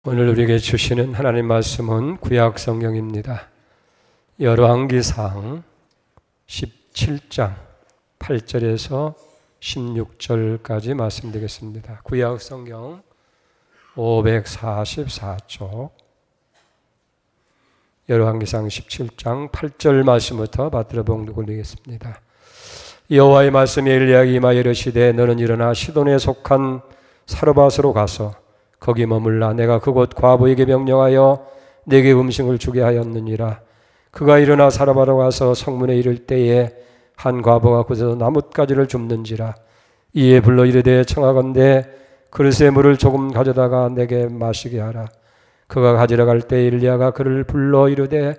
오늘 우리에게 주시는 하나님 말씀은 구약 성경입니다. 열왕기상 17장 8절에서 16절까지 말씀드리겠습니다. 구약 성경 544쪽 열왕기상 17장 8절 말씀부터 받들어 봉독을 여호와의 말씀이 엘리야에게 임하여 이르시되 너는 일어나 시돈에 속한 사르밧으로 가서 거기 머물라. 내가 그곳 과부에게 명령하여 내게 음식을 주게 하였느니라. 그가 일어나 사르밧으로 가서 성문에 이를 때에 한 과부가 그곳에서 나뭇가지를 줍는지라. 이에 불러 이르되 청하건대 그릇에 물을 조금 가져다가 내게 마시게 하라. 그가 가지러 갈 때 엘리야가 그를 불러 이르되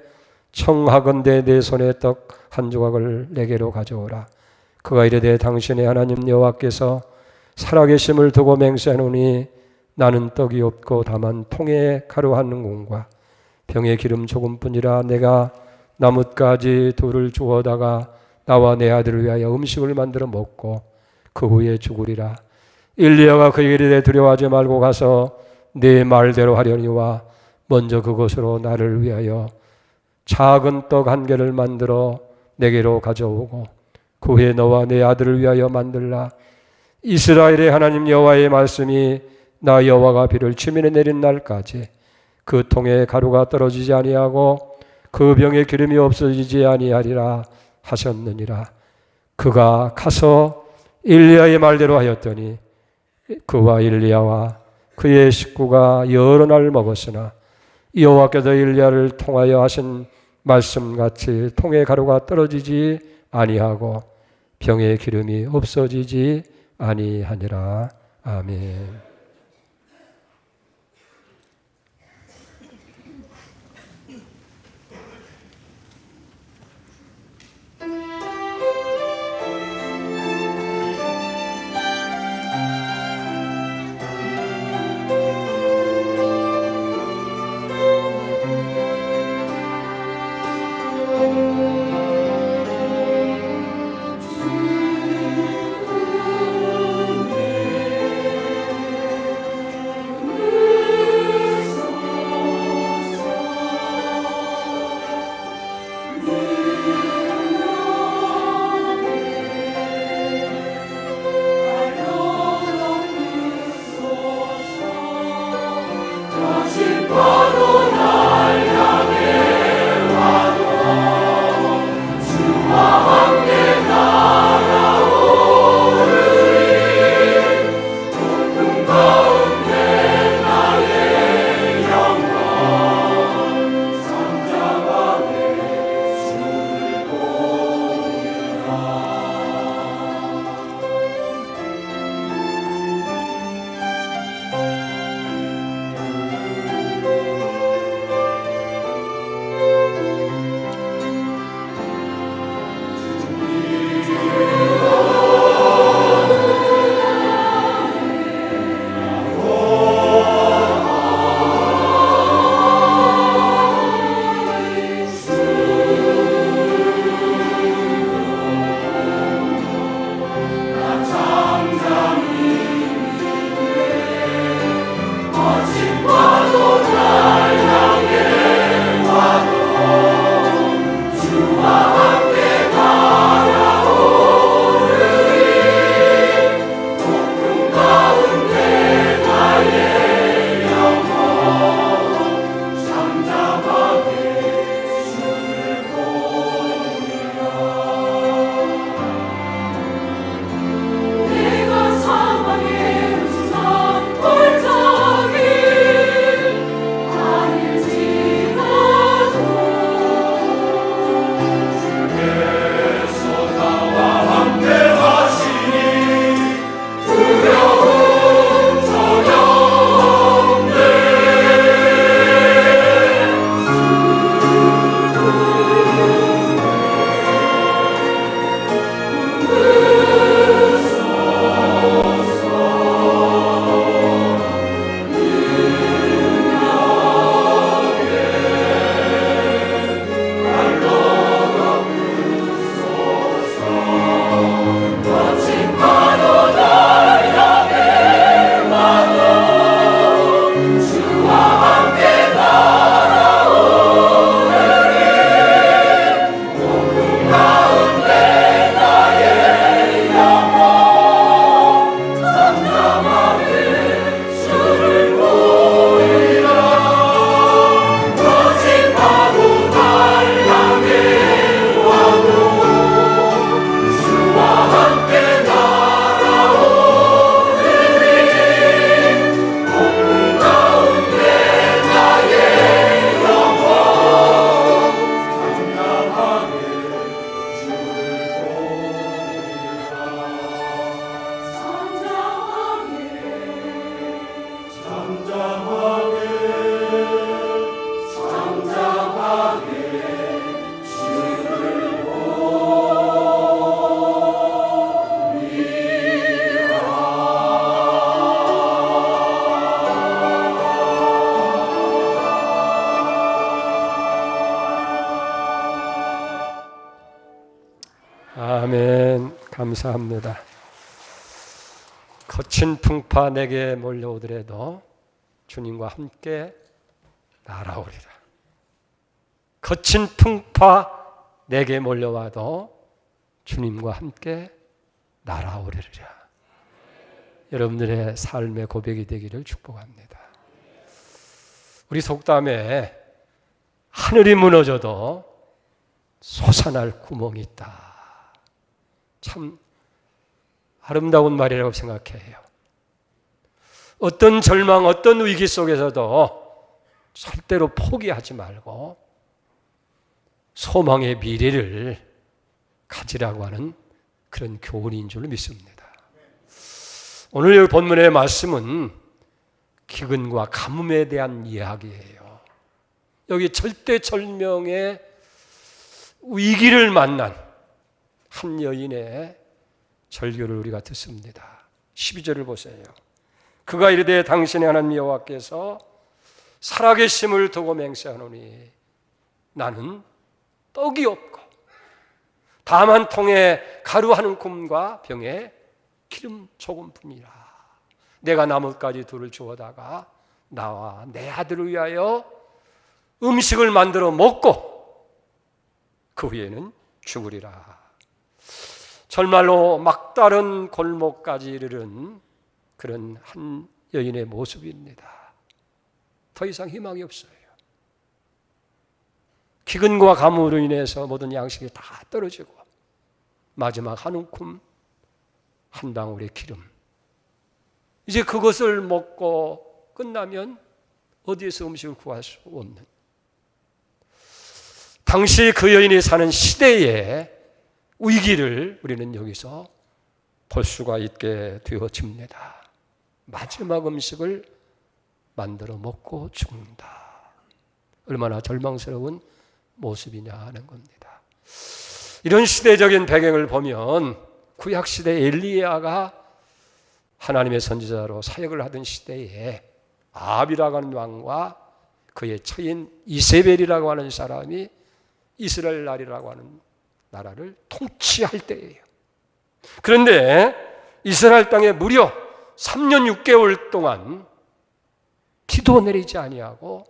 청하건대 내 손에 떡 한 조각을 내게로 가져오라. 그가 이르되 당신의 하나님 여호와께서 살아계심을 두고 맹세하노니 나는 떡이 없고 다만 통에 가루 한 공과 병에 기름 조금뿐이라. 내가 나뭇가지 둘을 주워다가 나와 내 아들을 위하여 음식을 만들어 먹고 그 후에 죽으리라. 엘리야가 그에게 이르되 두려워하지 말고 가서 네 말대로 하려니와 먼저 그것으로 나를 위하여 작은 떡 한 개를 만들어 내게로 가져오고 그 후에 너와 내 아들을 위하여 만들라. 이스라엘의 하나님 여호와의 말씀이 나 여호와가 비를 치민에 내린 날까지 그 통에 가루가 떨어지지 아니하고 그 병에 기름이 없어지지 아니하리라 하셨느니라. 그가 가서 엘리야의 말대로 하였더니 그와 엘리야와 그의 식구가 여러 날 먹었으나 여호와께서 엘리야를 통하여 하신 말씀같이 통에 가루가 떨어지지 아니하고 병에 기름이 없어지지 아니하니라. 아멘. 아멘. 감사합니다. 거친 풍파 내게 몰려오더라도 주님과 함께 날아오리라. 거친 풍파 내게 몰려와도 주님과 함께 날아오리라. 여러분들의 삶의 고백이 되기를 축복합니다. 우리 속담에 하늘이 무너져도 솟아날 구멍이 있다. 참 아름다운 말이라고 생각해요. 어떤 절망, 어떤 위기 속에서도 절대로 포기하지 말고 소망의 미래를 가지라고 하는 그런 교훈인 줄 믿습니다. 오늘 여기 본문의 말씀은 기근과 가뭄에 대한 이야기예요. 여기 절대절명의 위기를 만난 한 여인의 절규를 우리가 듣습니다. 12절을 보세요. 그가 이르되 당신의 하나님 여호와께서 살아계심을 두고 맹세하노니 나는 떡이 없고 다만 통에 가루 한 움큼과 병에 기름 조금뿐이라. 내가 나뭇가지 둘을 주워다가 나와 내 아들을 위하여 음식을 만들어 먹고 그 후에는 죽으리라. 정말로 막다른 골목까지 이르는 그런 한 여인의 모습입니다. 더 이상 희망이 없어요. 기근과 가뭄으로 인해서 모든 양식이 다 떨어지고 마지막 한 움큼 한 방울의 기름, 이제 그것을 먹고 끝나면 어디에서 음식을 구할 수 없는, 당시 그 여인이 사는 시대의 위기를 우리는 여기서 볼 수가 있게 되어집니다. 마지막 음식을 만들어 먹고 죽는다. 얼마나 절망스러운 모습이냐 하는 겁니다. 이런 시대적인 배경을 보면 구약시대 엘리야가 하나님의 선지자로 사역을 하던 시대에 아합이라고 하는 왕과 그의 처인 이세벨이라고 하는 사람이 이스라엘 나라라고 하는 나라를 통치할 때예요. 그런데 이스라엘 땅에 무려 3년 6개월 동안 비도 내리지 아니하고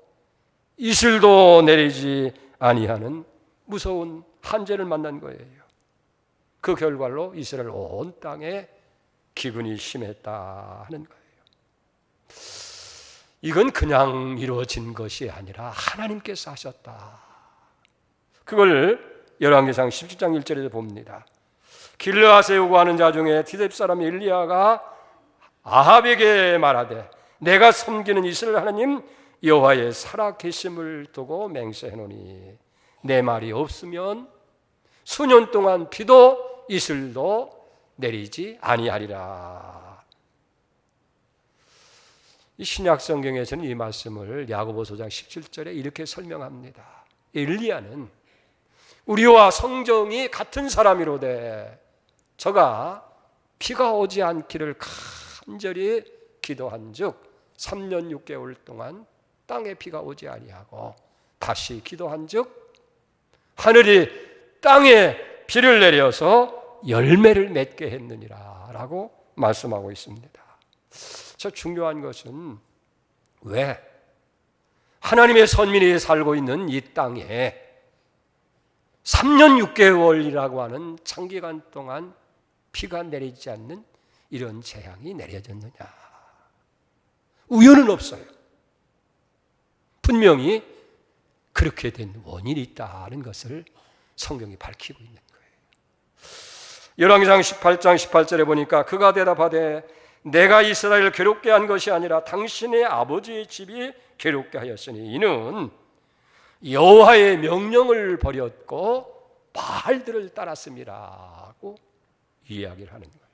이슬도 내리지 아니하는 무서운 한재를 만난 거예요. 그 결과로 이스라엘 온 땅에 기근이 심했다 하는 거예요. 이건 그냥 이루어진 것이 아니라 하나님께서 하셨다. 그걸 열왕기상 17장 1절에서 봅니다. 길르앗에 요구하는 자 중에 디셉 사람 엘리야가 아합에게 말하되 내가 섬기는 이스라엘 하나님 여호와의 살아계심을 두고 맹세하노니 내 말이 없으면 수년 동안 비도 이슬도 내리지 아니하리라. 이 신약 성경에서는 이 말씀을 야고보서 5장 17절에 이렇게 설명합니다. 엘리야는 우리와 성정이 같은 사람이로되 저가 비가 오지 않기를 간절히 기도한즉 3년 6개월 동안 땅에 비가 오지 아니하고 다시 기도한즉 하늘이 땅에 비를 내려서 열매를 맺게 했느니라 라고 말씀하고 있습니다. 저 중요한 것은 왜 하나님의 선민이 살고 있는 이 땅에 3년 6개월이라고 하는 장기간 동안 비가 내리지 않는 이런 재앙이 내려졌느냐. 우연은 없어요. 분명히 그렇게 된 원인이 있다는 것을 성경이 밝히고 있는 거예요. 열왕기상 18장 18절에 보니까 그가 대답하되 내가 이스라엘을 괴롭게 한 것이 아니라 당신의 아버지의 집이 괴롭게 하였으니 이는 여호와의 명령을 버렸고 바알들을 따랐음이라고 이야기를 하는 거예요.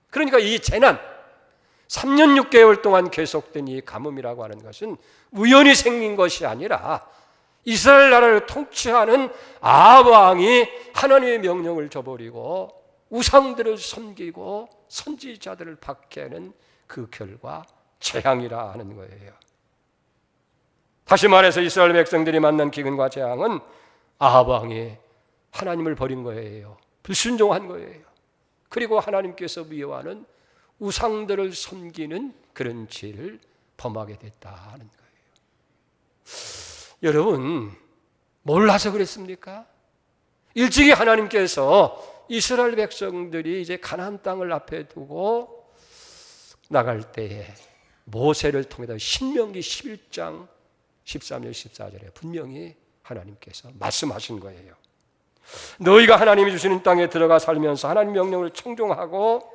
그러니까 이 재난 3년 6개월 동안 계속된 이 가뭄이라고 하는 것은 우연히 생긴 것이 아니라 이스라엘 나라를 통치하는 아합 왕이 하나님의 명령을 저버리고 우상들을 섬기고 선지자들을 박해하는 그 결과 재앙이라 하는 거예요. 다시 말해서 이스라엘 백성들이 만난 기근과 재앙은 아합 왕이 하나님을 버린 거예요. 불순종한 거예요. 그리고 하나님께서 미워하는 우상들을 섬기는 그런 죄를 범하게 됐다는 거예요. 여러분, 몰라서 그랬습니까? 일찍이 하나님께서 이스라엘 백성들이 이제 가나안 땅을 앞에 두고 나갈 때에 모세를 통해서 신명기 11장 13절 14절에 분명히 하나님께서 말씀하신 거예요. 너희가 하나님이 주시는 땅에 들어가 살면서 하나님 명령을 청종하고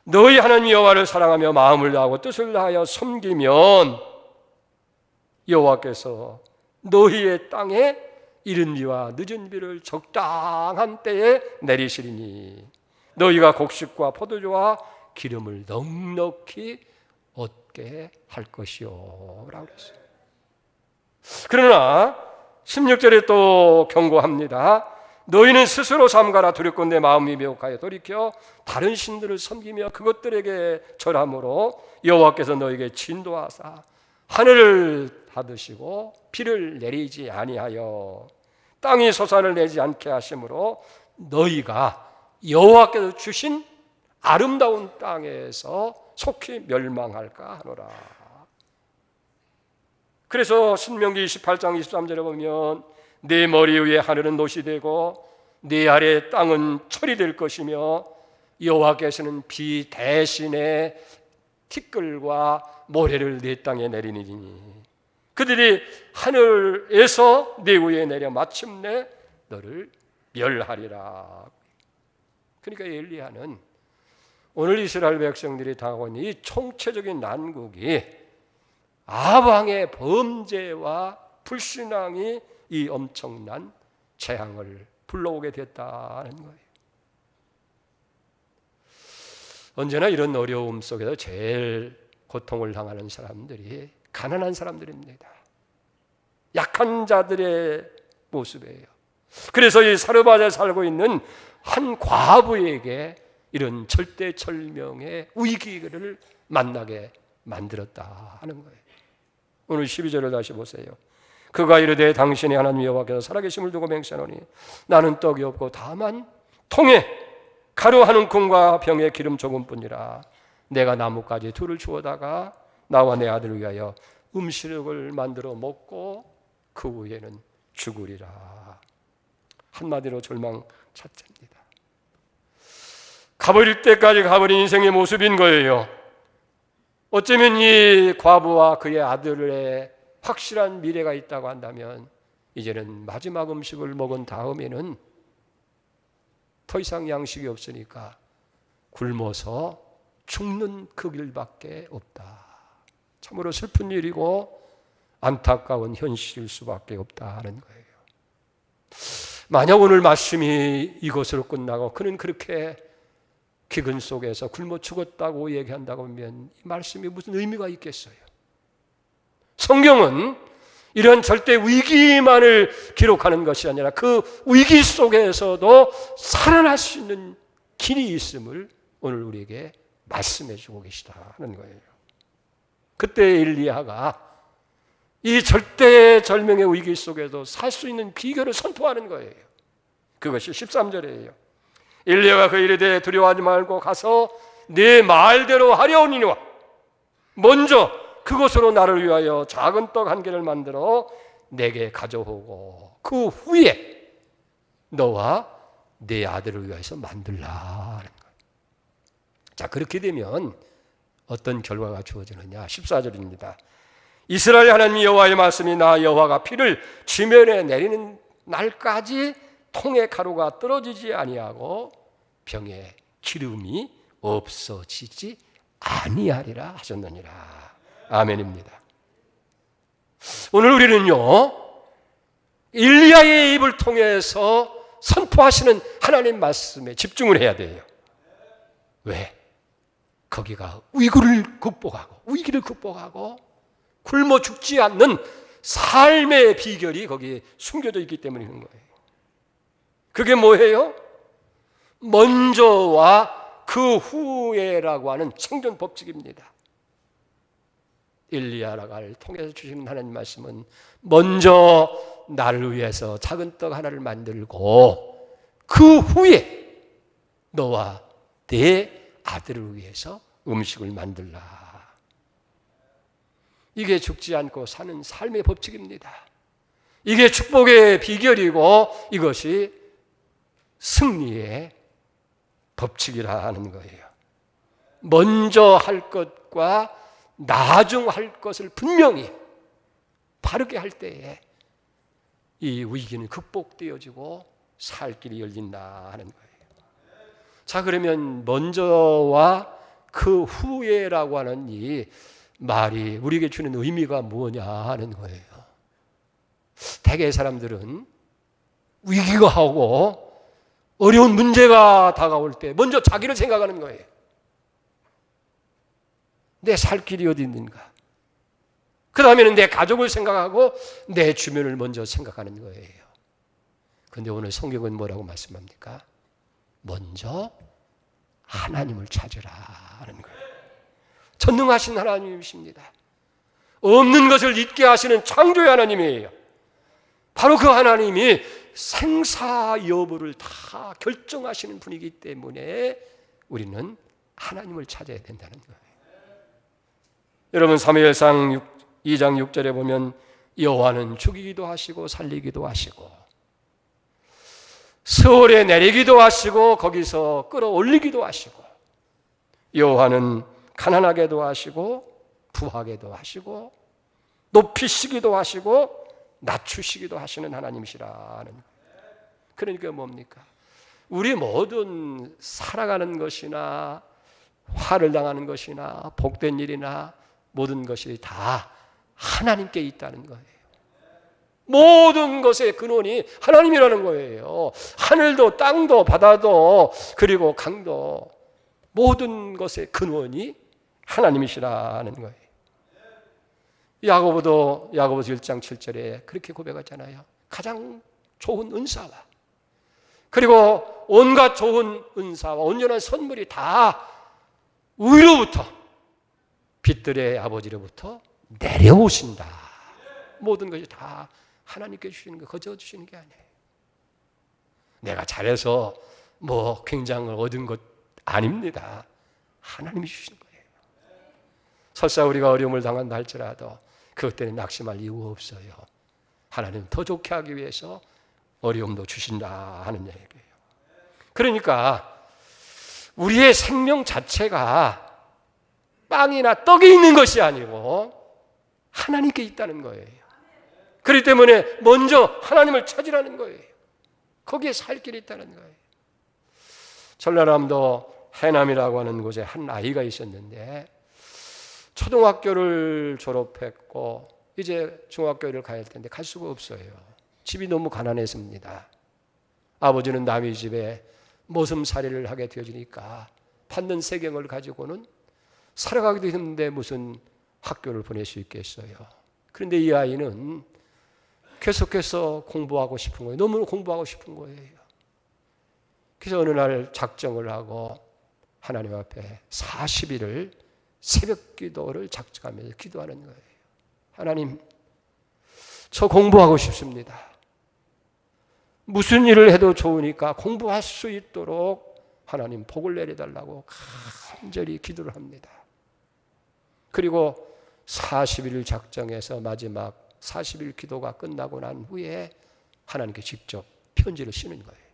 너희 하나님 여호와를 사랑하며 마음을 다하고 뜻을 다하여 섬기면 여호와께서 너희의 땅에 이른 비와 늦은 비를 적당한 때에 내리시리니 너희가 곡식과 포도주와 기름을 넉넉히 얻게 할 것이요 라고 그랬어요. 그러나 16절에 또 경고합니다. 너희는 스스로 삼가라. 두렵고 내 마음이 매혹하여 돌이켜 다른 신들을 섬기며 그것들에게 절함으로 여호와께서 너희에게 진도하사 하늘을 닫으시고 비를 내리지 아니하여 땅이 소산을 내지 않게 하심으로 너희가 여호와께서 주신 아름다운 땅에서 속히 멸망할까 하노라. 그래서 신명기 28장 23절에 보면 내 머리 위에 하늘은 놋이 되고 내 아래 땅은 철이 될 것이며 여호와께서는 비 대신에 티끌과 모래를 내 땅에 내리니 그들이 하늘에서 내 위에 내려 마침내 너를 멸하리라. 그러니까 엘리야는 오늘 이스라엘 백성들이 당하고 있는 이 총체적인 난국이 아방의 범죄와 불신앙이 이 엄청난 재앙을 불러오게 됐다는 거예요. 언제나 이런 어려움 속에서 제일 고통을 당하는 사람들이 가난한 사람들입니다. 약한 자들의 모습이에요. 그래서 이 사르밧에 살고 있는 한 과부에게 이런 절대절명의 위기를 만나게 만들었다 하는 거예요. 오늘 12절을 다시 보세요. 그가 이르되 당신이 하나님 여호와께서 살아계심을 두고 맹세하노니 나는 떡이 없고 다만 통에 가루 한 움큼과 병에 기름 조금뿐이라. 내가 나뭇가지 둘을 주워다가 나와 내 아들을 위하여 음식을 만들어 먹고 그 후에는 죽으리라. 한마디로 절망차입니다. 가버릴 때까지 가버린 인생의 모습인 거예요. 어쩌면 이 과부와 그의 아들의 확실한 미래가 있다고 한다면 이제는 마지막 음식을 먹은 다음에는 더 이상 양식이 없으니까 굶어서 죽는 그 길밖에 없다. 참으로 슬픈 일이고 안타까운 현실일 수밖에 없다는 거예요. 만약 오늘 말씀이 이것으로 끝나고 그는 그렇게 기근 속에서 굶어 죽었다고 얘기한다고 하면 이 말씀이 무슨 의미가 있겠어요? 성경은 이런 절대 위기만을 기록하는 것이 아니라 그 위기 속에서도 살아날 수 있는 길이 있음을 오늘 우리에게 말씀해 주고 계시다는 거예요. 그때 엘리야가 이 절대절명의 위기 속에도 살 수 있는 비결을 선포하는 거예요. 그것이 13절이에요. 엘리야가 그 일에 대해 두려워하지 말고 가서 네 말대로 하려니와 먼저 그것으로 나를 위하여 작은 떡 한 개를 만들어 내게 가져오고 그 후에 너와 네 아들을 위해서 만들라. 자, 그렇게 되면 어떤 결과가 주어지느냐? 14절입니다. 이스라엘 하나님 여호와의 말씀이 나 여호와가 피를 지면에 내리는 날까지 통에 가루가 떨어지지 아니하고 병에 기름이 없어지지 아니하리라 하셨느니라. 아멘입니다. 오늘 우리는요, 엘리야의 입을 통해서 선포하시는 하나님 말씀에 집중을 해야 돼요. 왜? 거기가 위기를 극복하고 굶어 죽지 않는 삶의 비결이 거기에 숨겨져 있기 때문인 거예요. 그게 뭐예요? 먼저와 그 후에라고 하는 생존 법칙입니다. 엘리야를 통해서 주시는 하나님 말씀은 먼저 나를 위해서 작은 떡 하나를 만들고 그 후에 너와 내 아들을 위해서 음식을 만들라. 이게 죽지 않고 사는 삶의 법칙입니다. 이게 축복의 비결이고 이것이 승리의 법칙이라 하는 거예요. 먼저 할 것과 나중 할 것을 분명히 바르게 할 때에 이 위기는 극복되어지고 살 길이 열린다 하는 거예요. 자, 그러면 먼저와 그 후에라고 하는 이 말이 우리에게 주는 의미가 뭐냐 하는 거예요. 대개 사람들은 위기가 오고 어려운 문제가 다가올 때 먼저 자기를 생각하는 거예요. 내 살 길이 어디 있는가? 그 다음에는 내 가족을 생각하고 내 주변을 먼저 생각하는 거예요. 그런데 오늘 성경은 뭐라고 말씀합니까? 먼저 하나님을 찾으라 하는 거예요. 전능하신 하나님이십니다. 없는 것을 있게 하시는 창조의 하나님이에요. 바로 그 하나님이 생사 여부를 다 결정하시는 분이기 때문에 우리는 하나님을 찾아야 된다는 거예요. 여러분, 사무엘상 2장 6절에 보면 여호와는 죽이기도 하시고 살리기도 하시고 스올에 내리기도 하시고 거기서 끌어올리기도 하시고 여호와는 가난하게도 하시고 부하게도 하시고 높이시기도 하시고 낮추시기도 하시는 하나님이시라는 거예요. 그러니까 뭡니까? 우리 모든 살아가는 것이나 화를 당하는 것이나 복된 일이나 모든 것이 다 하나님께 있다는 거예요. 모든 것의 근원이 하나님이라는 거예요. 하늘도 땅도 바다도 그리고 강도 모든 것의 근원이 하나님이시라는 거예요. 야고보도 야고보서 1장 7절에 그렇게 고백하잖아요. 가장 좋은 은사와 그리고 온갖 좋은 은사와 온전한 선물이 다 위로부터 빛들의 아버지로부터 내려오신다. 모든 것이 다 하나님께 주시는 거, 거저 주시는 게 아니에요. 내가 잘해서 뭐 굉장을 얻은 것 아닙니다. 하나님이 주시는 거예요. 설사 우리가 어려움을 당한다 할지라도 그것 때문에 낙심할 이유 없어요. 하나님은 더 좋게 하기 위해서 어려움도 주신다 하는 얘기예요. 그러니까 우리의 생명 자체가 빵이나 떡이 있는 것이 아니고 하나님께 있다는 거예요. 그렇기 때문에 먼저 하나님을 찾으라는 거예요. 거기에 살 길이 있다는 거예요. 전라남도 해남이라고 하는 곳에 한 아이가 있었는데 초등학교를 졸업했고 이제 중학교를 가야 할 텐데 갈 수가 없어요. 집이 너무 가난했습니다. 아버지는 남의 집에 모섬살이를 하게 되어지니까 받는 세경을 가지고는 살아가기도 힘든데 무슨 학교를 보낼 수 있겠어요. 그런데 이 아이는 계속해서 공부하고 싶은 거예요. 너무 공부하고 싶은 거예요. 그래서 어느 날 작정을 하고 하나님 앞에 40일을 새벽 기도를 작정하면서 기도하는 거예요. 하나님, 저 공부하고 싶습니다. 무슨 일을 해도 좋으니까 공부할 수 있도록 하나님 복을 내려달라고 간절히 기도를 합니다. 그리고 40일 작정해서 마지막 40일 기도가 끝나고 난 후에 하나님께 직접 편지를 쓰는 거예요.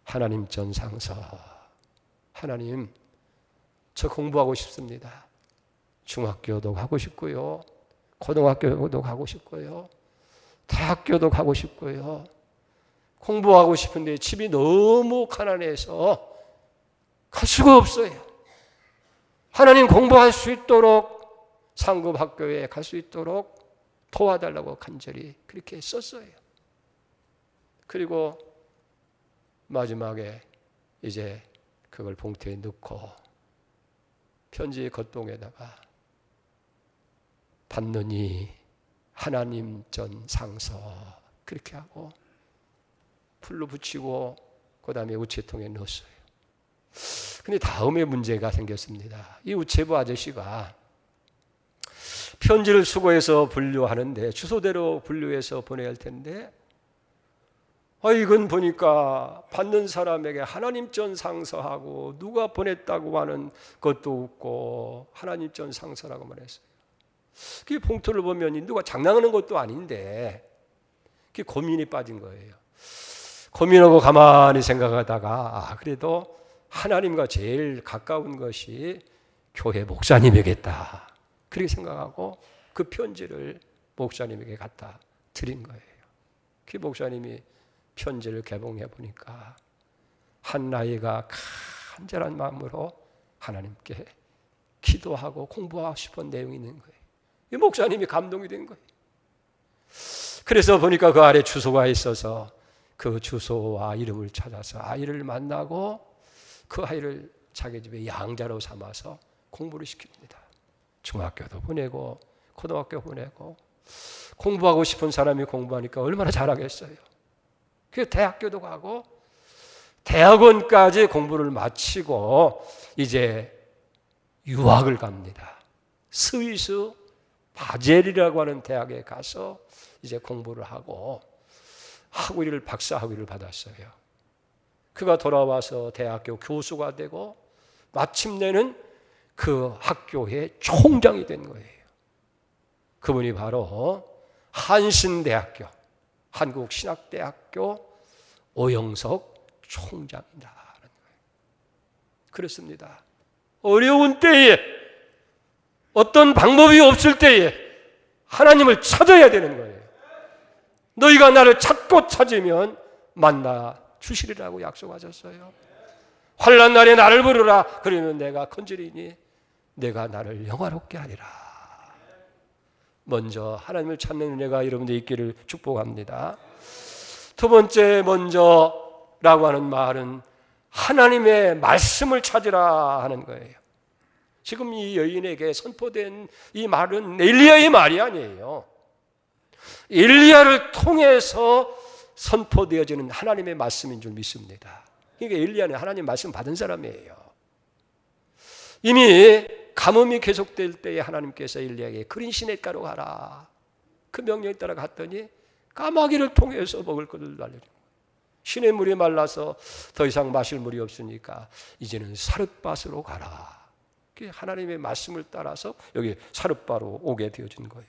하나님 전상서, 하나님 저 공부하고 싶습니다. 중학교도 가고 싶고요. 고등학교도 가고 싶고요. 대학교도 가고 싶고요. 공부하고 싶은데 집이 너무 가난해서 갈 수가 없어요. 하나님 공부할 수 있도록 상급 학교에 갈 수 있도록 도와달라고 간절히 그렇게 썼어요. 그리고 마지막에 이제 그걸 봉투에 넣고 편지 겉동에다가 받느니 하나님 전 상서 그렇게 하고 풀로 붙이고 그 다음에 우체통에 넣었어요. 근데 다음에 문제가 생겼습니다. 이 우체부 아저씨가 편지를 수거해서 분류하는데 주소대로 분류해서 보내야 할 텐데 이건 보니까 받는 사람에게 하나님 전 상서하고 누가 보냈다고 하는 것도 없고 하나님 전 상서라고만 했어요. 그 봉투를 보면 누가 장난하는 것도 아닌데 그게 고민이 빠진 거예요. 고민하고 가만히 생각하다가 그래도 하나님과 제일 가까운 것이 교회 목사님이겠다 그렇게 생각하고 그 편지를 목사님에게 갖다 드린 거예요. 그 목사님이 편지를 개봉해 보니까 한 나이가 간절한 마음으로 하나님께 기도하고 공부하고 싶은 내용이 있는 거예요. 이 목사님이 감동이 된 거예요. 그래서 보니까 그 아래 주소가 있어서 그 주소와 이름을 찾아서 아이를 만나고 그 아이를 자기 집에 양자로 삼아서 공부를 시킵니다. 중학교도 보내고 고등학교 보내고 공부하고 싶은 사람이 공부하니까 얼마나 잘하겠어요. 그 대학교도 가고 대학원까지 공부를 마치고 이제 유학을 갑니다. 스위스 바젤이라고 하는 대학에 가서 이제 공부를 하고 학위를 박사 학위를 받았어요. 그가 돌아와서 대학교 교수가 되고 마침내는 그 학교의 총장이 된 거예요. 그분이 바로 한신대학교, 한국신학대학교 오영석 총장이라는 거예요. 그렇습니다. 어려운 때에 어떤 방법이 없을 때에 하나님을 찾아야 되는 거예요. 너희가 나를 찾고 찾으면 만나 주시리라고 약속하셨어요. 환난 날에 나를 부르라. 그러면 내가 건지리니 내가 나를 영화롭게 하리라. 먼저 하나님을 찾는 은혜가 여러분들 있기를 축복합니다. 두 번째 먼저라고 하는 말은 하나님의 말씀을 찾으라 하는 거예요. 지금 이 여인에게 선포된 이 말은 엘리야의 말이 아니에요. 엘리야를 통해서 선포되어지는 하나님의 말씀인 줄 믿습니다. 그러니까 엘리야는 하나님 말씀 받은 사람이에요. 이미 가뭄이 계속될 때에 하나님께서 엘리야에게 그린 시냇가로 가라. 그 명령에 따라 갔더니 까마귀를 통해서 먹을 것을 알려준 거예요. 시냇물이 말라서 더 이상 마실 물이 없으니까 이제는 사르밧으로 가라. 하나님의 말씀을 따라서 여기 사르밧로 오게 되어진 거예요.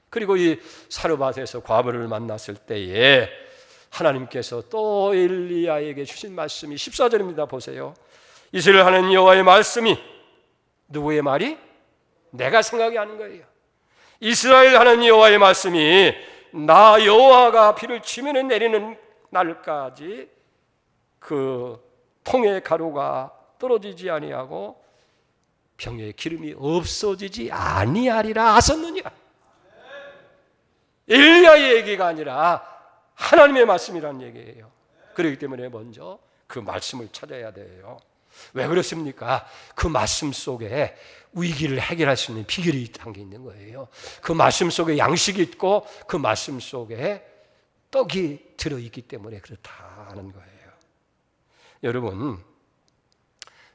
그리고 이 사르밧에서 과부를 만났을 때에 하나님께서 또 엘리야에게 주신 말씀이 14절입니다. 보세요. 이스라엘 하나님 여호와의 말씀이 누구의 말이? 내가 생각이 하는 거예요. 이스라엘 하나님 여호와의 말씀이 나 여호와가 비를 치면에 내리는 날까지 그 통의 가루가 떨어지지 아니하고 병에 기름이 없어지지 아니하리라 하셨느니라. 엘리야의 얘기가 아니라 하나님의 말씀이라는 얘기예요. 그렇기 때문에 먼저 그 말씀을 찾아야 돼요. 왜 그렇습니까? 그 말씀 속에 위기를 해결할 수 있는 비결이 담겨 있는 거예요. 그 말씀 속에 양식이 있고 그 말씀 속에 떡이 들어있기 때문에 그렇다는 거예요. 여러분,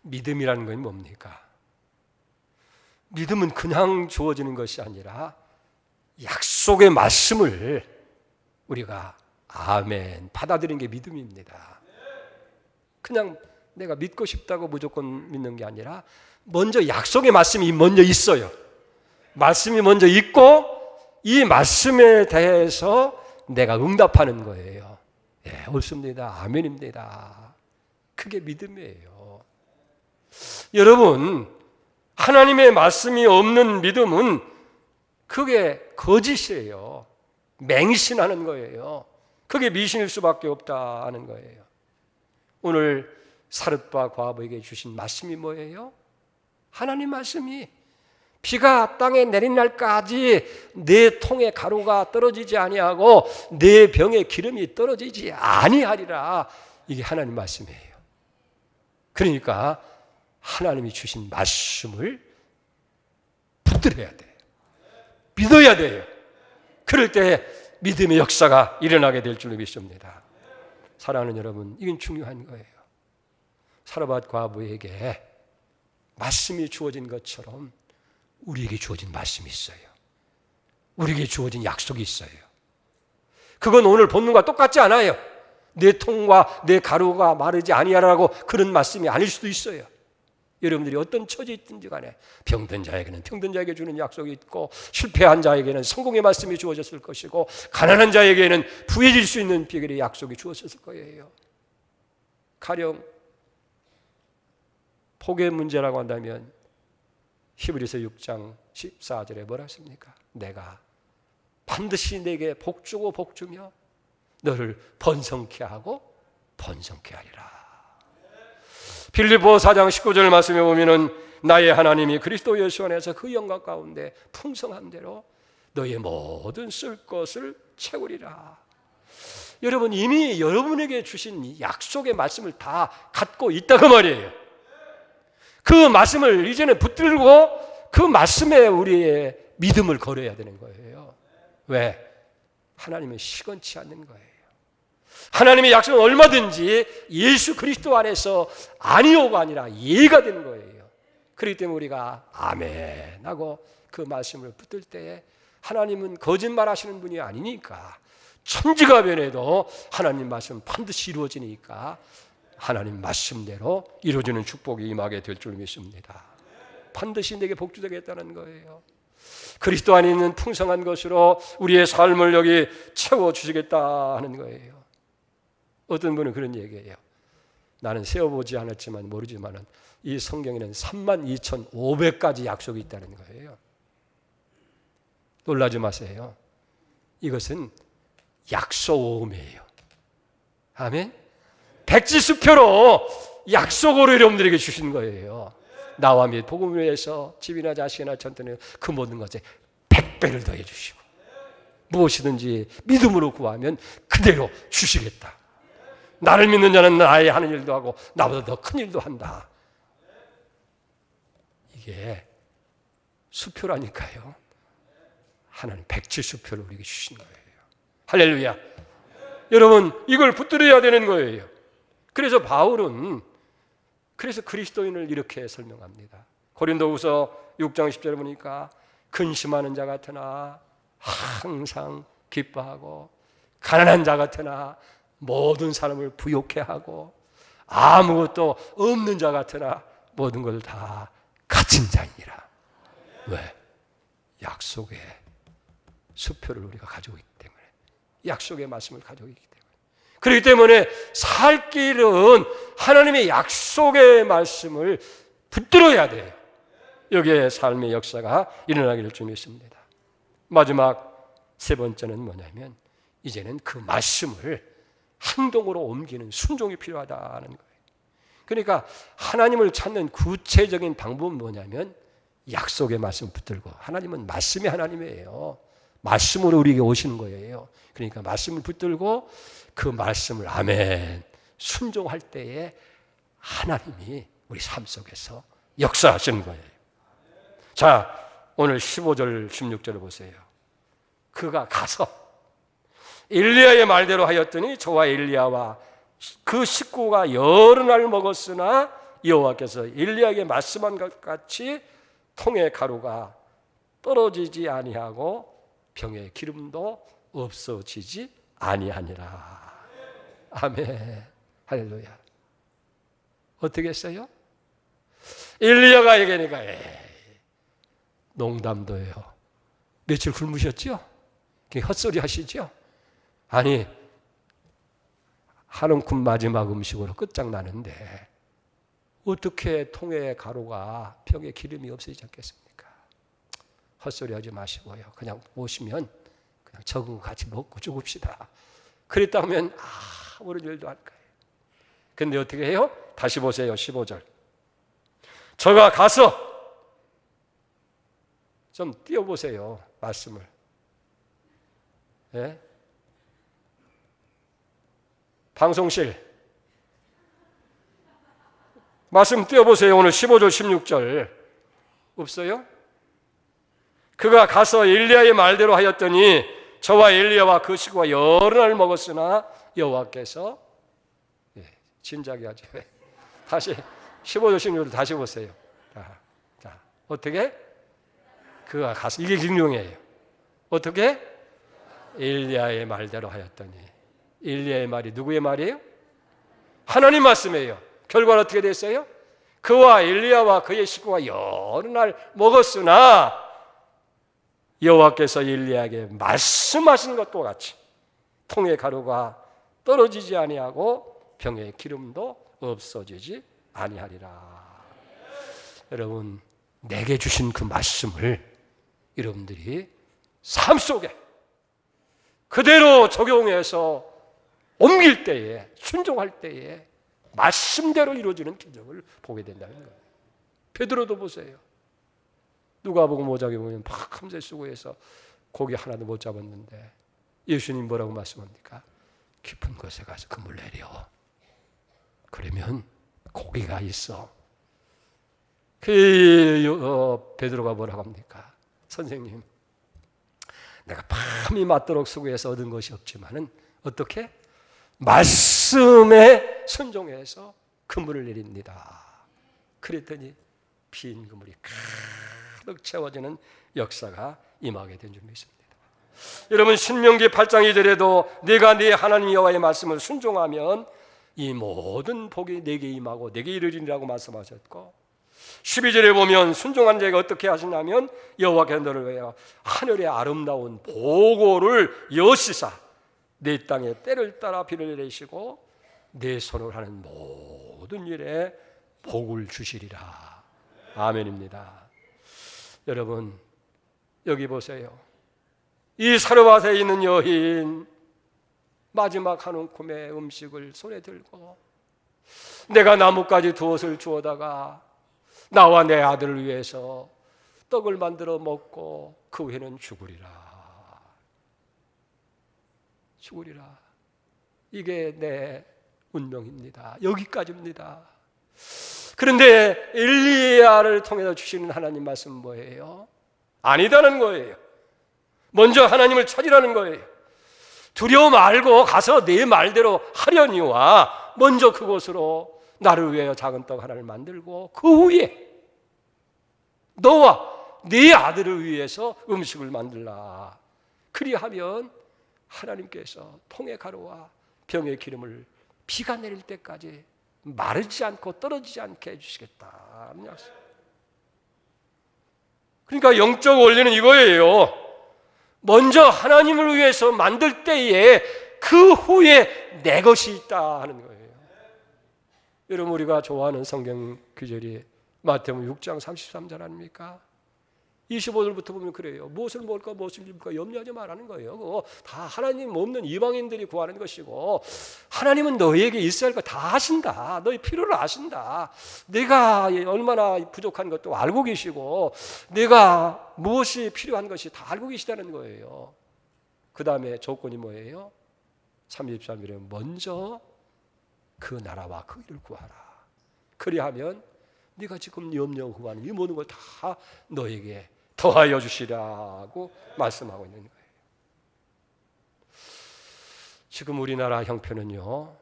믿음이라는 건 뭡니까? 믿음은 그냥 주어지는 것이 아니라 약속의 말씀을 우리가 아멘 받아들이는 게 믿음입니다. 그냥 내가 믿고 싶다고 무조건 믿는 게 아니라 먼저 약속의 말씀이 먼저 있어요. 말씀이 먼저 있고 이 말씀에 대해서 내가 응답하는 거예요. 예, 옳습니다. 아멘입니다. 그게 믿음이에요. 여러분, 하나님의 말씀이 없는 믿음은 그게 거짓이에요. 맹신하는 거예요. 그게 미신일 수밖에 없다는 거예요. 오늘 사르밧 과부에게 주신 말씀이 뭐예요? 하나님 말씀이 비가 땅에 내린 날까지 내 통에 가루가 떨어지지 아니하고 내 병에 기름이 떨어지지 아니하리라. 이게 하나님 말씀이에요. 그러니까 하나님이 주신 말씀을 붙들어야 돼요. 믿어야 돼요. 그럴 때 믿음의 역사가 일어나게 될 줄로 믿습니다. 사랑하는 여러분, 이건 중요한 거예요. 사르밧 과부에게 말씀이 주어진 것처럼 우리에게 주어진 말씀이 있어요. 우리에게 주어진 약속이 있어요. 그건 오늘 본문과 똑같지 않아요. 내 통과 내 가루가 마르지 아니하라고 그런 말씀이 아닐 수도 있어요. 여러분들이 어떤 처지에 있든지 간에 병든 자에게는 병든 자에게 주는 약속이 있고, 실패한 자에게는 성공의 말씀이 주어졌을 것이고, 가난한 자에게는 부해질 수 있는 비결의 약속이 주어졌을 거예요. 가령 복의 문제라고 한다면 히브리서 6장 14절에 뭐라 했습니까? 내가 반드시 내게 복 주고 복 주며 너를 번성케 하고 번성케 하리라. 빌립보 4장 19절 말씀에 보면은 나의 하나님이 그리스도 예수 안에서 그 영광 가운데 풍성한 대로 너의 모든 쓸 것을 채우리라. 여러분, 이미 여러분에게 주신 약속의 말씀을 다 갖고 있다고 말이에요. 그 말씀을 이제는 붙들고 그 말씀에 우리의 믿음을 걸어야 되는 거예요. 왜? 하나님은 시건치 않는 거예요. 하나님의 약속은 얼마든지 예수 그리스도 안에서 아니오가 아니라 예가 되는 거예요. 그렇기 때문에 우리가 아멘 하고 그 말씀을 붙들 때에 하나님은 거짓말 하시는 분이 아니니까, 천지가 변해도 하나님 말씀은 반드시 이루어지니까 하나님 말씀대로 이루어지는 축복이 임하게 될 줄 믿습니다. 반드시 내게 복 주되겠다는 거예요. 그리스도 안에 있는 풍성한 것으로 우리의 삶을 여기 채워주시겠다 하는 거예요. 어떤 분은 그런 얘기예요. 나는 세어보지 않았지만 모르지만 이 성경에는 32,500가지 약속이 있다는 거예요. 놀라지 마세요. 이것은 약속음이에요. 아멘. 백지수표로 약속으로 여러분들에게 주신 거예요. 나와 및 복음을 위해서 집이나 자식이나 전토는 그 모든 것에 100배를 더해 주시고, 무엇이든지 믿음으로 구하면 그대로 주시겠다. 나를 믿는 자는 나의 하는 일도 하고 나보다 더 큰 일도 한다. 이게 수표라니까요. 하나님 백지수표를 우리에게 주신 거예요. 할렐루야. 여러분, 이걸 붙들어야 되는 거예요. 그래서 바울은 그래서 그리스도인을 이렇게 설명합니다. 고린도후서 6장 10절에 보니까 근심하는 자 같으나 항상 기뻐하고, 가난한 자 같으나 모든 사람을 부욕해 하고, 아무것도 없는 자 같으나 모든 것을 다 가진 자이니라. 왜? 약속의 수표를 우리가 가지고 있기 때문에, 약속의 말씀을 가지고 있기 때문에. 그렇기 때문에 살 길은 하나님의 약속의 말씀을 붙들어야 돼요. 여기에 삶의 역사가 일어나기를 좀 믿습니다. 마지막 세 번째는 뭐냐면, 이제는 그 말씀을 행동으로 옮기는 순종이 필요하다는 거예요. 그러니까 하나님을 찾는 구체적인 방법은 뭐냐면 약속의 말씀 붙들고, 하나님은 말씀이 하나님이에요. 말씀으로 우리에게 오시는 거예요. 그러니까 말씀을 붙들고 그 말씀을 아멘 순종할 때에 하나님이 우리 삶 속에서 역사하시는 거예요. 자, 오늘 15절 16절을 보세요. 그가 가서 엘리야의 말대로 하였더니 저와 엘리야와 그 식구가 여러 날 먹었으나 여호와께서 엘리야에게 말씀한 것 같이 통의 가루가 떨어지지 아니하고 병의 기름도 없어지지 아니하니라. 아멘. 할렐루야. 어떻게 했어요? 엘리야가 얘기하니까 농담도예요. 며칠 굶으셨죠? 헛소리 하시죠? 아니, 한 움큼 마지막 음식으로 끝장나는데 어떻게 통의 가루가 병에 기름이 없어지지 않겠습니까? 헛소리 하지 마시고요. 그냥 오시면 그냥 적은 거 같이 먹고 죽읍시다. 그랬다면 아무런 일도 할 거예요. 근데 어떻게 해요? 다시 보세요. 15절. 저가 가서 좀 띄워보세요. 말씀을. 예? 방송실 말씀 띄워보세요. 오늘 15절 16절 없어요? 그가 가서 엘리야의 말대로 하였더니 저와 엘리야와 그 식구가 여러 날 먹었으나 여호와께서 진작에 하죠. 다시 15절 16절 다시 보세요. 자, 어떻게? 그가 가서, 이게 김용이에요. 어떻게? 엘리야의 말대로 하였더니 엘리야의 말이 누구의 말이에요? 하나님 말씀이에요. 결과는 어떻게 됐어요? 그와 엘리야와 그의 식구가 여러 날 먹었으나 여호와께서 엘리야에게 말씀하신 것과 같이 통의 가루가 떨어지지 아니하고 병의 기름도 없어지지 아니하리라. 여러분, 내게 주신 그 말씀을 여러분들이 삶 속에 그대로 적용해서 옮길 때에, 순종할 때에 말씀대로 이루어지는 기적을 보게 된다는 거예요. 베드로도 보세요. 누가복음 5장에 보면 막 함세 수고해서 고기 하나도 못 잡았는데 예수님 뭐라고 말씀합니까? 깊은 곳에 가서 그물 내려. 그러면 고기가 있어. 베드로가 뭐라고 합니까? 선생님, 내가 밤이 맞도록 수고해서 얻은 것이 없지만은 어떻게? 말씀에 순종해서 그물을 내립니다. 그랬더니 빈 그물이 가득 채워지는 역사가 임하게 된 줄 믿습니다. 여러분, 신명기 8장 2절에도 내가 네 하나님 여호와의 말씀을 순종하면 이 모든 복이 내게 임하고 내게 이르리라고 말씀하셨고, 12절에 보면 순종한 자가 어떻게 하시냐면 여호와께서 너를 위하여 하늘의 아름다운 보고를 여시사 내 땅에 때를 따라 비를 내리시고 내 손을 하는 모든 일에 복을 주시리라. 아멘입니다. 여러분, 여기 보세요. 이 사르밧에 있는 여인, 마지막 한 움큼의 음식을 손에 들고 내가 나뭇가지 두엇을 주워다가 나와 내 아들을 위해서 떡을 만들어 먹고 그 후에는 죽으리라. 죽으리라. 이게 내 운명입니다. 여기까지입니다. 그런데 엘리야를 통해서 주시는 하나님 말씀은 뭐예요? 아니다는 거예요. 먼저 하나님을 찾으라는 거예요. 두려워 말고 가서 내 말대로 하려니와 먼저 그곳으로 나를 위하여 작은 떡 하나를 만들고 그 후에 너와 네 아들을 위해서 음식을 만들라. 그리하면 하나님께서 통의 가루와 병의 기름을 비가 내릴 때까지 마르지 않고 떨어지지 않게 해주시겠다는 약속. 그러니까 영적 원리는 이거예요. 먼저 하나님을 위해서 만들 때에 그 후에 내 것이 있다 하는 거예요. 여러분, 우리가 좋아하는 성경 구절이 마태복음 6장 33절 아닙니까? 25절부터 보면 그래요. 무엇을 먹을까 무엇을 입을까 염려하지 말라는 거예요. 그거 다 하나님 없는 이방인들이 구하는 것이고, 하나님은 너희에게 있어야 할 거 다 하신다. 너희 필요를 아신다. 내가 얼마나 부족한 것도 알고 계시고 내가 무엇이 필요한 것이 다 알고 계시다는 거예요. 그 다음에 조건이 뭐예요? 33절에 먼저 그 나라와 그 일을 구하라. 그리하면 네가 지금 염려 구하는 이 모든 걸 다 너에게 더하여 주시라고 말씀하고 있는 거예요. 지금 우리나라 형편은요,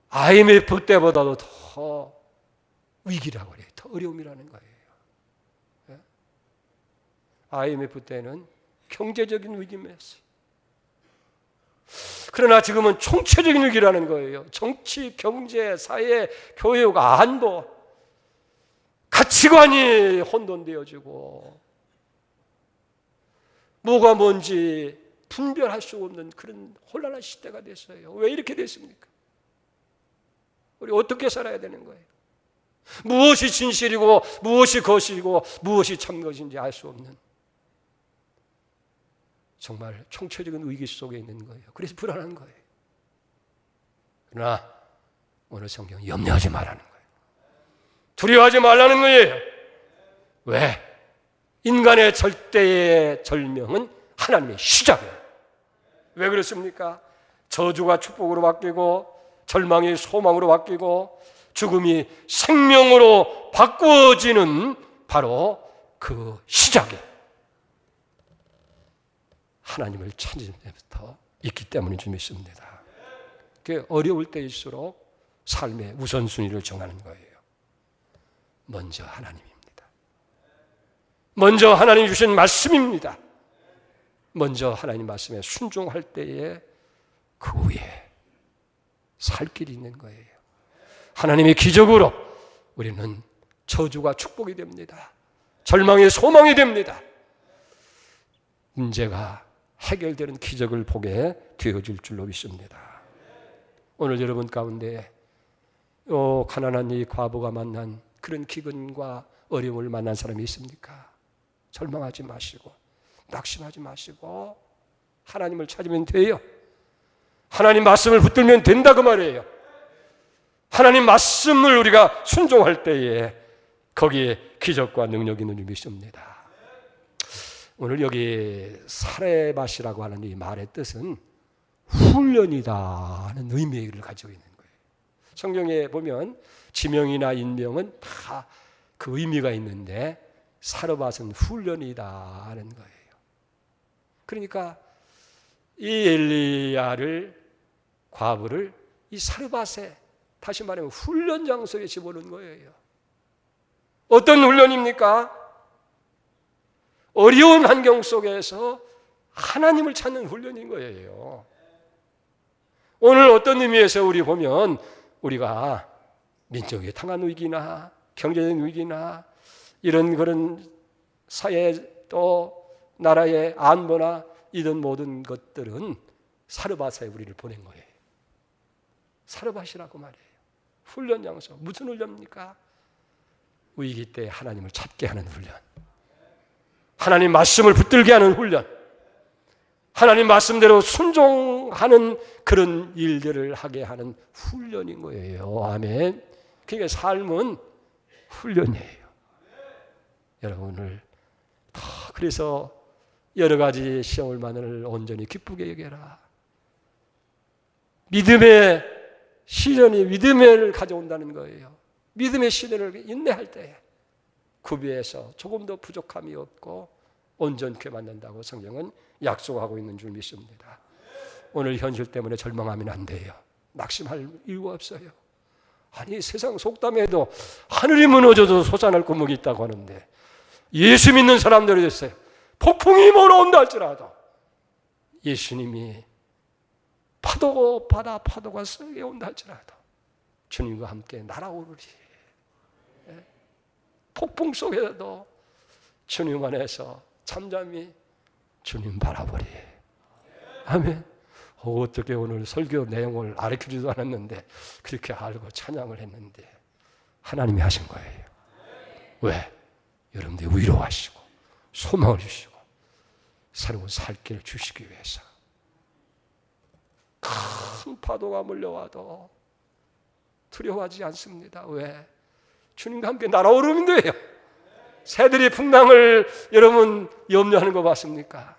IMF 때보다도 더 위기라고 그래요. 더 어려움이라는 거예요. IMF 때는 경제적인 위기였어요. 그러나 지금은 총체적인 위기라는 거예요. 정치, 경제, 사회, 교육, 안보, 가치관이 혼돈되어지고 뭐가 뭔지 분별할 수 없는 그런 혼란한 시대가 됐어요. 왜 이렇게 됐습니까? 우리 어떻게 살아야 되는 거예요? 무엇이 진실이고 무엇이 거짓이고 무엇이 참 것인지 알 수 없는 정말 총체적인 위기 속에 있는 거예요. 그래서 불안한 거예요. 그러나 오늘 성경은 염려하지 말라는 거예요. 두려워하지 말라는 거예요. 왜? 인간의 절대의 절명은 하나님의 시작이에요. 왜 그렇습니까? 저주가 축복으로 바뀌고 절망이 소망으로 바뀌고 죽음이 생명으로 바꾸어지는 바로 그 시작이 하나님을 찾는 데부터 있기 때문인 줄 믿습니다. 그게 어려울 때일수록 삶의 우선순위를 정하는 거예요. 먼저 하나님입니다. 먼저 하나님 주신 말씀입니다. 먼저 하나님 말씀에 순종할 때에 그 후에 살 길이 있는 거예요. 하나님의 기적으로 우리는 저주가 축복이 됩니다. 절망이 소망이 됩니다. 문제가 해결되는 기적을 보게 되어질 줄로 믿습니다. 오늘 여러분 가운데 가난한 이 과부가 만난 그런 기근과 어려움을 만난 사람이 있습니까? 절망하지 마시고 낙심하지 마시고 하나님을 찾으면 돼요. 하나님 말씀을 붙들면 된다 그 말이에요. 하나님 말씀을 우리가 순종할 때에 거기에 기적과 능력이 있는 줄 믿습니다. 오늘 여기 사레밭이라고 하는 이 말의 뜻은 훈련이다 하는 의미를 가지고 있는 거예요. 성경에 보면 지명이나 인명은 다 그 의미가 있는데 사르밧은 훈련이다 하는 거예요. 그러니까 이 엘리야를 과부를 이 사르밧에 다시 말하면 훈련 장소에 집어넣은 거예요. 어떤 훈련입니까? 어려운 환경 속에서 하나님을 찾는 훈련인 거예요. 오늘 어떤 의미에서 우리 보면 우리가 민족의 당한 위기나 경제적 위기나 이런 그런 사회 또 나라의 안보나 이런 모든 것들은 사르밧에 우리를 보낸 거예요. 사르밧이라고 말해요. 훈련 장소. 무슨 훈련입니까? 위기 때 하나님을 찾게 하는 훈련. 하나님 말씀을 붙들게 하는 훈련. 하나님 말씀대로 순종하는 그런 일들을 하게 하는 훈련인 거예요. 아멘. 그러니까 삶은 훈련이에요. 여러분을 그래서 여러 가지 시험을 만을 온전히 기쁘게 여겨라. 믿음의 시련이 믿음을 가져온다는 거예요. 믿음의 시련을 인내할 때 구비해서 조금 더 부족함이 없고 온전케 만든다고 성경은 약속하고 있는 줄 믿습니다. 오늘 현실 때문에 절망하면 안 돼요. 낙심할 이유가 없어요. 아니 세상 속담에도 하늘이 무너져도 솟아날 구멍이 있다고 하는데 예수 믿는 사람들이 됐어요. 폭풍이 몰아온다 할지라도 예수님이 파도가 세게 온다 할지라도 주님과 함께 날아오르리. 폭풍 속에서도 주님 안에서 잠잠히 주님 바라보리. 아멘. 어떻게 오늘 설교 내용을 가르치지도 않았는데 그렇게 알고 찬양을 했는데 하나님이 하신 거예요. 왜? 여러분들이 위로하시고 소망을 주시고 새로운 살 길을 주시기 위해서. 큰 파도가 몰려와도 두려워하지 않습니다. 왜? 주님과 함께 날아오르면 돼요. 새들이 풍랑을 여러분 염려하는 거 봤습니까?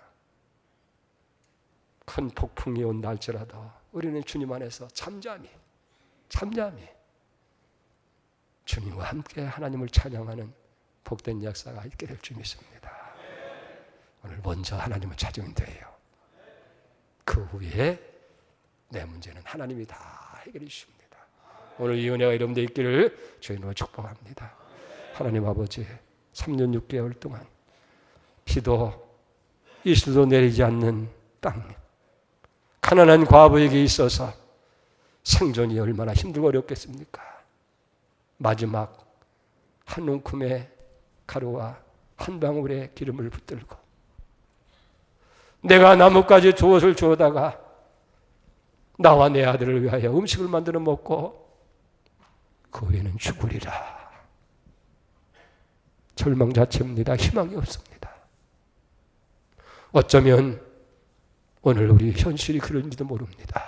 큰 폭풍이 온다 할지라도 우리는 주님 안에서 잠잠히 주님과 함께 하나님을 찬양하는 복된 역사가 있게 될 줄 믿습니다. 오늘 먼저 하나님을 찾으면 돼요. 그 후에 내 문제는 하나님이 다 해결해 주십니다. 오늘 이 은혜가 여러분들 있기를 주님으로 축복합니다. 하나님 아버지 3년 6개월 동안 비도 이슬도 내리지 않는 땅 가난한 과부에게 있어서 생존이 얼마나 힘들고 어렵겠습니까? 마지막 한 움큼의 가루와 한 방울의 기름을 붙들고 내가 나뭇가지 두엇을 주어다가 나와 내 아들을 위하여 음식을 만들어 먹고 그 후에는 죽으리라. 절망 자체입니다. 희망이 없습니다. 어쩌면 오늘 우리 현실이 그런지도 모릅니다.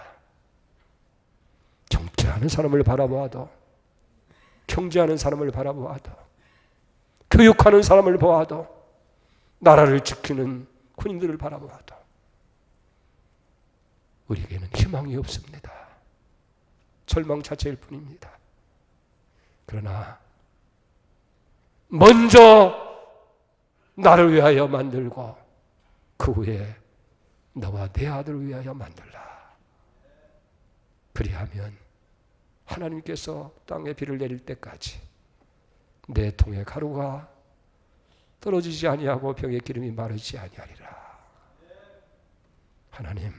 정치하는 사람을 바라보아도 경제하는 사람을 바라보아도 교육하는 사람을 보아도 나라를 지키는 군인들을 바라보아도 우리에게는 희망이 없습니다. 절망 자체일 뿐입니다. 그러나 먼저 나를 위하여 만들고 그 후에 너와 내 아들을 위하여 만들라. 그리하면 하나님께서 땅에 비를 내릴 때까지 내 통에 가루가 떨어지지 아니하고 병의 기름이 마르지 아니하리라. 하나님,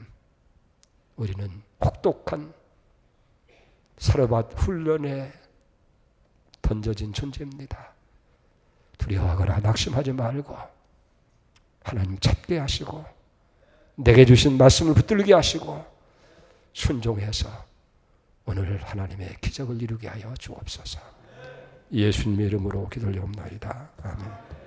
우리는 혹독한 사르밧 훈련에 던져진 존재입니다. 두려워하거나 낙심하지 말고 하나님 찾게 하시고 내게 주신 말씀을 붙들게 하시고 순종해서 오늘 하나님의 기적을 이루게 하여 주옵소서. 예수님의 이름으로 기도를 올려옵나이다. 아멘.